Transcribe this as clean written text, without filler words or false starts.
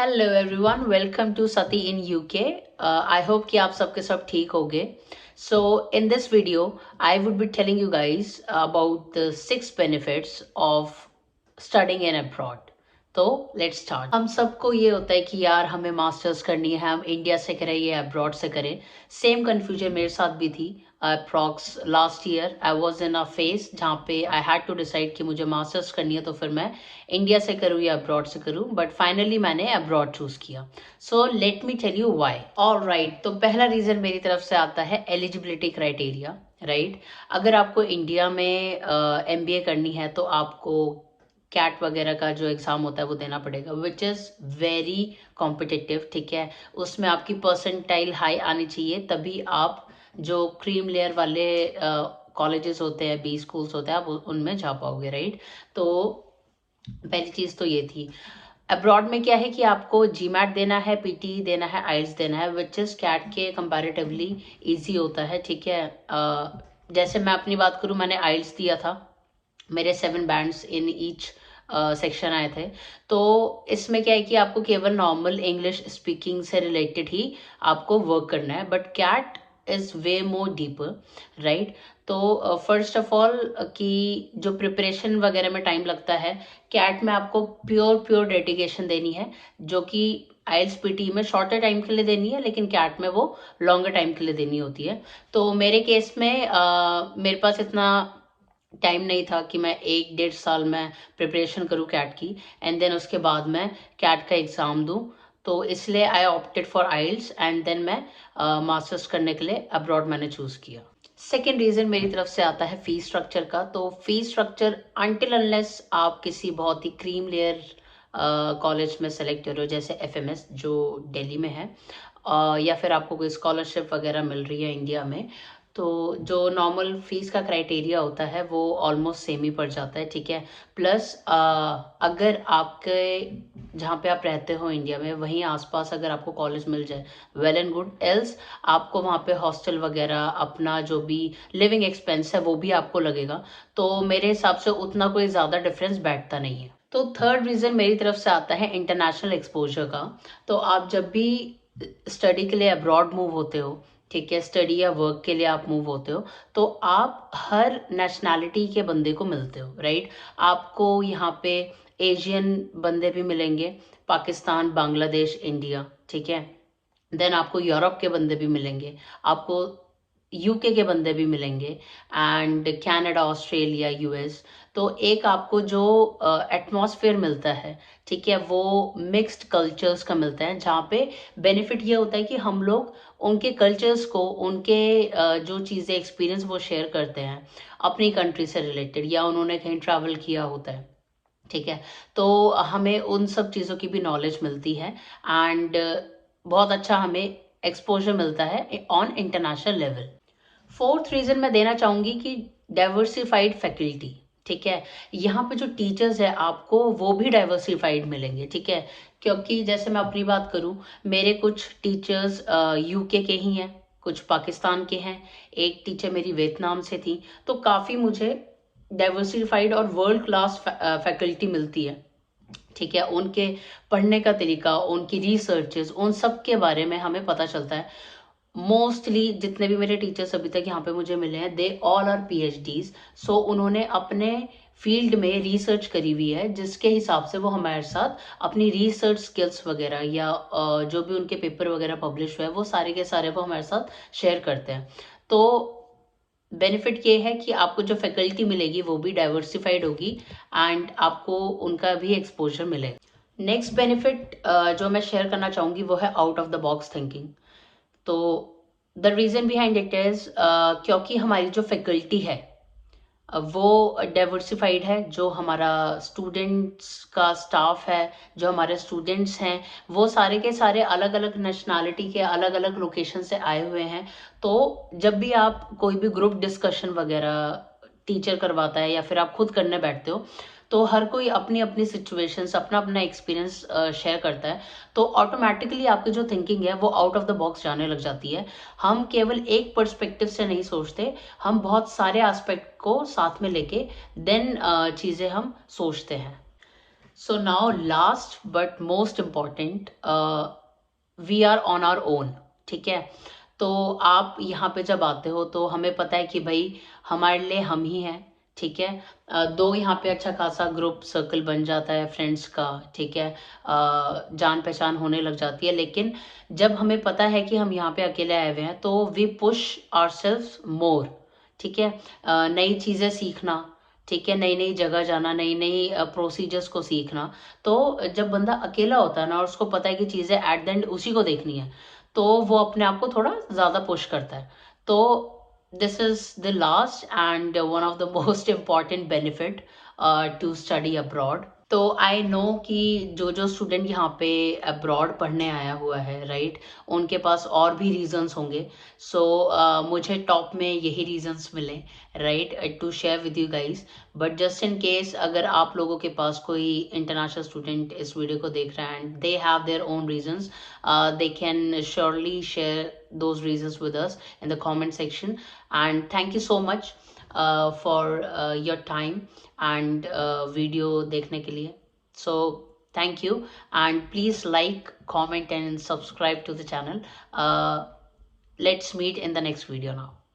Hello everyone, welcome to Sati in UK. I hope कि आप सबके सब ठीक होंगे। So in this video I would be telling you guys about the 6 benefits of studying in abroad. तो let's start. हम सबको ये होता है कि यार हमें मास्टर्स करनी है, हम इंडिया से करें या अब्रॉड से करें। सेम कन्फ्यूजन मेरे साथ भी थी। Approx last year I was in a phase जहाँ पे आई हैड टू डिसाइड कि मुझे मास्टर्स करनी है, तो फिर मैं इंडिया से करूँ या अब्रॉड से करूँ, बट फाइनली मैंने अब्रॉड चूज किया। So let me tell you why. All right, तो पहला रीजन मेरी तरफ से आता है एलिजिबिलिटी क्राइटेरिया। राइट, अगर आपको इंडिया में एमबीए करनी है तो आपको कैट वगैरह का जो एग्ज़ाम होता है वो देना पड़ेगा, विच इज़ वेरी कॉम्पिटिटिव। ठीक है, उसमें आपकी परसेंटाइल हाई आनी चाहिए, तभी आप जो क्रीम लेयर वाले कॉलेजेस होते हैं, बी स्कूल्स होते हैं, आप उनमें जा पाओगे। राइट, तो पहली चीज़ तो ये थी। अब्रॉड में क्या है कि आपको जीमैट देना है, पीटी देना है, आइल्स देना है, विच इज़ कैट के कंपैरेटिवली इजी होता है। ठीक है, जैसे मैं अपनी बात करूँ, मैंने आइल्स दिया था, मेरे 7 बैंड्स इन ईच सेक्शन आए थे। तो इसमें क्या है कि आपको केवल नॉर्मल इंग्लिश स्पीकिंग से रिलेटेड ही आपको वर्क करना है, but CAT is way more deeper. Right, तो फर्स्ट ऑफ ऑल कि जो प्रिपरेशन वगैरह में टाइम लगता है, कैट में आपको प्योर प्योर डेडिकेशन देनी है, जो कि आइल्स पीटी में शॉर्टर टाइम के लिए देनी है, लेकिन कैट में वो लॉन्गर टाइम के लिए देनी होती है। तो मेरे केस में मेरे पास इतना टाइम नहीं था कि मैं 1 डेढ़ साल में प्रिपरेशन करूँ कैट की, एंड देन उसके बाद मैं कैट का एग्ज़ाम दूँ। तो इसलिए I opted for IELTS, and then मैं मास्टर्स करने के लिए अब्रॉड मैंने चूज़ किया। सेकेंड रीज़न मेरी तरफ से आता है फीस स्ट्रक्चर का। तो फीस स्ट्रक्चर अनटिल अनलेस आप किसी बहुत ही क्रीम लेयर कॉलेज में सेलेक्ट हो रहे हो, जैसे एफएमएस जो दिल्ली में है, या फिर आपको कोई स्कॉलरशिप वगैरह मिल रही है इंडिया में, तो जो नॉर्मल फीस का क्राइटेरिया होता है वो ऑलमोस्ट सेम ही पड़ जाता है। ठीक है, प्लस अगर आपके जहाँ पे आप रहते हो इंडिया में, वहीं आसपास अगर आपको कॉलेज मिल जाए, वेल एंड गुड, एल्स आपको वहाँ पे हॉस्टल वगैरह, अपना जो भी लिविंग एक्सपेंस है वो भी आपको लगेगा। तो मेरे हिसाब से उतना कोई ज़्यादा डिफरेंस बैठता नहीं है। तो थर्ड रीज़न मेरी तरफ से आता है इंटरनेशनल एक्सपोजर का। तो आप जब भी स्टडी के लिए अब्रॉड मूव होते हो, ठीक है, स्टडी या वर्क के लिए आप मूव होते हो, तो आप हर नेशनैलिटी के बंदे को मिलते हो। राइट, आपको यहाँ पे एशियन बंदे भी मिलेंगे, पाकिस्तान, बांग्लादेश, इंडिया। ठीक है, देन आपको यूरोप के बंदे भी मिलेंगे, आपको यूके के बंदे भी मिलेंगे, एंड कनाडा, ऑस्ट्रेलिया, यूएस। तो एक आपको जो एटमॉस्फेयर मिलता है, ठीक है, वो मिक्स्ड कल्चर्स का मिलता है, जहाँ पे बेनिफिट ये होता है कि हम लोग उनके कल्चर्स को, उनके जो चीज़ें एक्सपीरियंस वो शेयर करते हैं अपनी कंट्री से रिलेटेड, या उन्होंने कहीं ट्रैवल किया होता है। ठीक है, तो हमें उन सब चीज़ों की भी नॉलेज मिलती है, एंड बहुत अच्छा हमें एक्सपोजर मिलता है on international level. Fourth reason मैं देना चाहूंगी कि डाइवर्सिफाइड फैकल्टी। ठीक है, यहाँ पे जो टीचर्स है आपको वो भी डाइवर्सिफाइड मिलेंगे। ठीक है, क्योंकि जैसे मैं अपनी बात करूँ, मेरे कुछ टीचर्स यूके के ही हैं, कुछ पाकिस्तान के हैं, एक टीचर मेरी वियतनाम से थी। तो काफ़ी मुझे डाइवर्सिफाइड और वर्ल्ड क्लास फैकल्टी मिलती है। ठीक है, उनके पढ़ने का तरीका, उनकी रिसर्चेस, उन सब के बारे में हमें पता चलता है। मोस्टली जितने भी मेरे टीचर्स अभी तक यहाँ पे मुझे मिले हैं, दे ऑल आर पीएचडीज। सो उन्होंने अपने फील्ड में रिसर्च करी हुई है, जिसके हिसाब से वो हमारे साथ अपनी रिसर्च स्किल्स वगैरह, या जो भी उनके पेपर वगैरह पब्लिश हुए हैं, वो सारे के सारे वो हमारे साथ शेयर करते हैं। तो बेनिफिट ये है कि आपको जो फैकल्टी मिलेगी वो भी डाइवर्सिफाइड होगी, एंड आपको उनका भी एक्सपोजर मिलेगा। नेक्स्ट बेनिफिट जो मैं शेयर करना चाहूँगी वो है out of the box thinking. तो the reason behind it is क्योंकि हमारी जो फैकल्टी है वो डाइवर्सिफाइड है, जो हमारा स्टूडेंट्स का स्टाफ है, जो हमारे स्टूडेंट्स हैं, वो सारे के सारे अलग अलग नेशनैलिटी के, अलग अलग लोकेशन से आए हुए हैं। तो जब भी आप कोई भी ग्रुप डिस्कशन वगैरह टीचर करवाता है, या फिर आप खुद करने बैठते हो, तो हर कोई अपनी अपनी सिचुएशंस, अपना अपना एक्सपीरियंस शेयर करता है। तो ऑटोमेटिकली आपकी जो थिंकिंग है वो आउट ऑफ द बॉक्स जाने लग जाती है। हम केवल एक पर्सपेक्टिव से नहीं सोचते, हम बहुत सारे एस्पेक्ट को साथ में लेके देन चीज़ें हम सोचते हैं। So now last but most important, we are on our own, ठीक है। तो आप यहाँ पे जब आते हो तो हमें पता है कि भाई हमारे लिए हम ही हैं, ठीक है। दो यहाँ पे अच्छा खासा ग्रुप सर्कल बन जाता है फ्रेंड्स का, ठीक है। जान पहचान होने लग जाती है, लेकिन जब हमें पता है कि हम यहाँ पे अकेले आए हुए हैं तो वी पुश आवरसेल्व्स मोर, ठीक है। नई चीज़ें सीखना, ठीक है, नई नई जगह जाना, नई नई प्रोसीजर्स को सीखना। तो जब बंदा अकेला होता है ना और उसको पता है कि चीज़ें एट द एंड उसी को देखनी है, तो वो अपने आप को थोड़ा ज़्यादा पुश करता है। तो this is the last and one of the most important benefit to study abroad. तो आई नो कि जो जो स्टूडेंट यहाँ पे अब्रॉड पढ़ने आया हुआ है, राइट, उनके पास और भी रीजंस होंगे। सो मुझे टॉप में यही रीजंस मिले, right, to share with you guys. But just in case अगर आप लोगों के पास कोई इंटरनेशनल स्टूडेंट इस वीडियो को देख रहा है and they have their own reasons, they can surely share those reasons with us in the comment section. And thank you so much for your time and video देखने के लिए. So thank you, and please like, comment and subscribe to the channel. Let's meet in the next video now.